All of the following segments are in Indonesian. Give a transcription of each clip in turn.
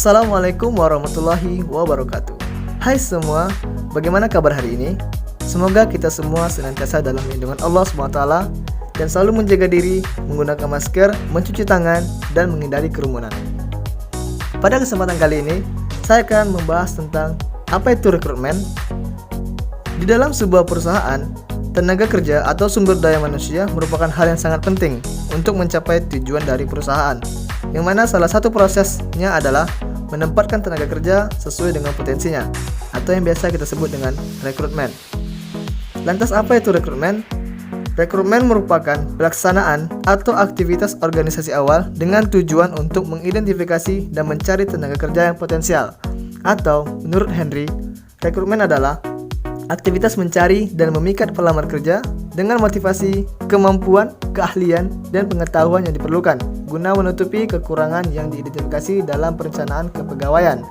Assalamualaikum warahmatullahi wabarakatuh. Hai semua, bagaimana kabar hari ini? Semoga kita semua senantiasa dalam lindungan Allah SWT dan selalu menjaga diri, menggunakan masker, mencuci tangan, dan menghindari kerumunan. Pada kesempatan kali ini, saya akan membahas tentang apa itu rekrutmen. Di dalam sebuah perusahaan, tenaga kerja atau sumber daya manusia merupakan hal yang sangat penting untuk mencapai tujuan dari perusahaan, yang mana salah satu prosesnya adalah menempatkan tenaga kerja sesuai dengan potensinya, atau yang biasa kita sebut dengan rekrutmen. Lantas apa itu rekrutmen? Rekrutmen merupakan pelaksanaan atau aktivitas organisasi awal dengan tujuan untuk mengidentifikasi dan mencari tenaga kerja yang potensial. Atau menurut Henry, rekrutmen adalah aktivitas mencari dan memikat pelamar kerja dengan motivasi, kemampuan, keahlian, dan pengetahuan yang diperlukan guna menutupi kekurangan yang diidentifikasi dalam perencanaan kepegawaian.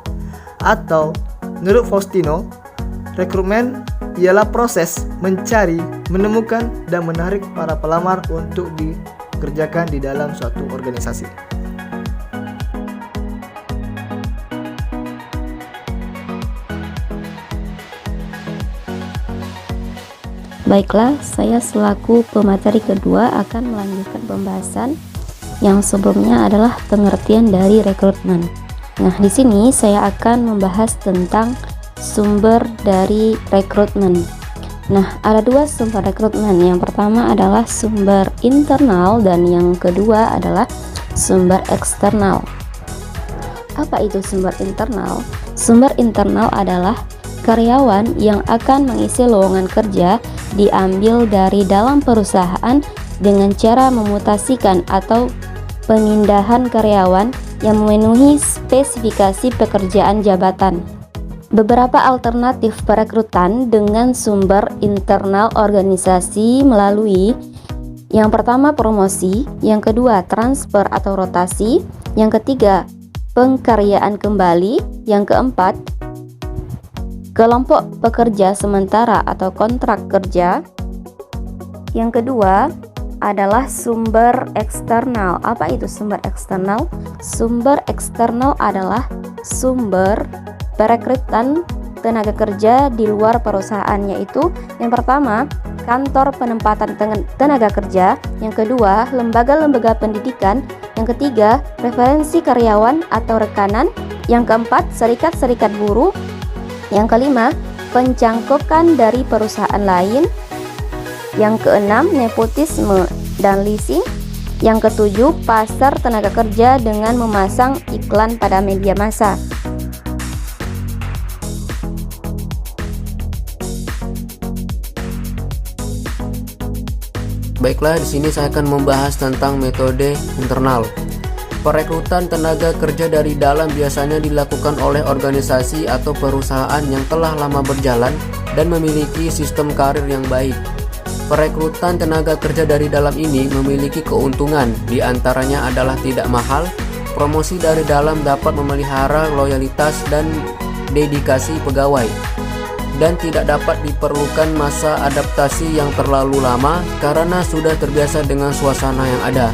Atau menurut Faustino, rekrutmen ialah proses mencari, menemukan, dan menarik para pelamar untuk dikerjakan di dalam suatu organisasi. Baiklah, saya selaku pemateri kedua akan melanjutkan pembahasan yang sebelumnya adalah pengertian dari rekrutmen. Nah, di sini saya akan membahas tentang sumber dari rekrutmen. Nah, ada dua sumber rekrutmen. Yang pertama adalah sumber internal dan yang kedua adalah sumber eksternal. Apa itu sumber internal? Sumber internal adalah karyawan yang akan mengisi lowongan kerja diambil dari dalam perusahaan dengan cara memutasikan atau pemindahan karyawan yang memenuhi spesifikasi pekerjaan jabatan. Beberapa alternatif perekrutan dengan sumber internal organisasi melalui yang pertama promosi, yang kedua transfer atau rotasi, yang ketiga pengkaryaan kembali, yang keempat kelompok pekerja sementara atau kontrak kerja. Yang kedua adalah sumber eksternal. Apa itu sumber eksternal? Sumber eksternal adalah sumber perekrutan tenaga kerja di luar perusahaan, yaitu yang pertama kantor penempatan tenaga kerja, yang kedua lembaga-lembaga pendidikan, yang ketiga referensi karyawan atau rekanan, yang keempat serikat-serikat buruh, yang kelima, pencangkokan dari perusahaan lain. Yang keenam, nepotisme dan leasing. Yang ketujuh, pasar tenaga kerja dengan memasang iklan pada media massa. Baiklah, di sini saya akan membahas tentang metode internal. Perekrutan tenaga kerja dari dalam biasanya dilakukan oleh organisasi atau perusahaan yang telah lama berjalan dan memiliki sistem karir yang baik. Perekrutan tenaga kerja dari dalam ini memiliki keuntungan, di antaranya adalah tidak mahal, promosi dari dalam dapat memelihara loyalitas dan dedikasi pegawai, dan tidak dapat diperlukan masa adaptasi yang terlalu lama karena sudah terbiasa dengan suasana yang ada.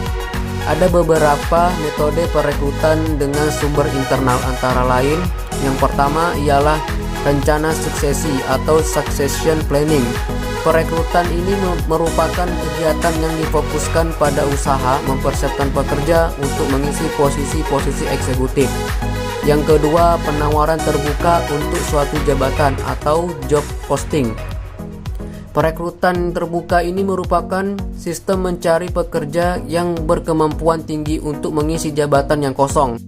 Ada beberapa metode perekrutan dengan sumber internal, antara lain yang pertama ialah rencana suksesi atau succession planning. Perekrutan ini merupakan kegiatan yang difokuskan pada usaha mempersiapkan pekerja untuk mengisi posisi-posisi eksekutif. Yang kedua, penawaran terbuka untuk suatu jabatan atau job posting. Perekrutan terbuka ini merupakan sistem mencari pekerja yang berkemampuan tinggi untuk mengisi jabatan yang kosong.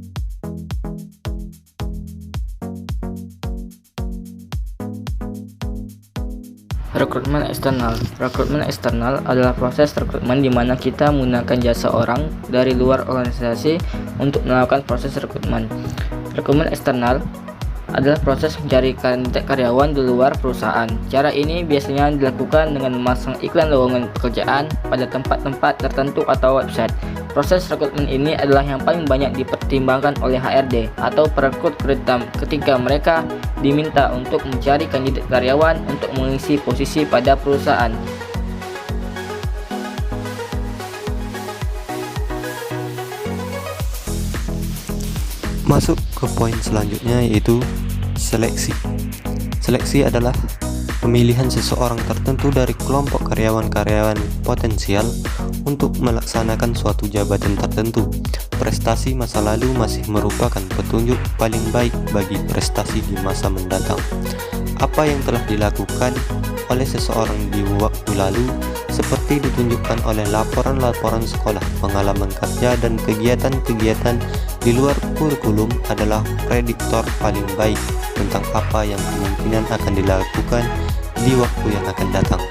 Rekrutmen eksternal. Rekrutmen eksternal adalah proses rekrutmen di mana kita menggunakan jasa orang dari luar organisasi untuk melakukan proses rekrutmen. Rekrutmen eksternal adalah proses mencari karyawan di luar perusahaan. Cara ini biasanya dilakukan dengan memasang iklan lowongan pekerjaan pada tempat-tempat tertentu atau website. Proses rekrutmen ini adalah yang paling banyak dipertimbangkan oleh HRD atau perekrut ketika mereka diminta untuk mencari kandidat karyawan untuk mengisi posisi pada perusahaan. Masuk ke poin selanjutnya, yaitu seleksi. Seleksi adalah pemilihan seseorang tertentu dari kelompok karyawan-karyawan potensial untuk melaksanakan suatu jabatan tertentu. Prestasi masa lalu masih merupakan petunjuk paling baik bagi prestasi di masa mendatang. Apa yang telah dilakukan oleh seseorang di waktu lalu, seperti ditunjukkan oleh laporan-laporan sekolah, pengalaman kerja, dan kegiatan-kegiatan di luar kurikulum, adalah prediktor paling baik tentang apa yang kemungkinan akan dilakukan di waktu yang akan datang.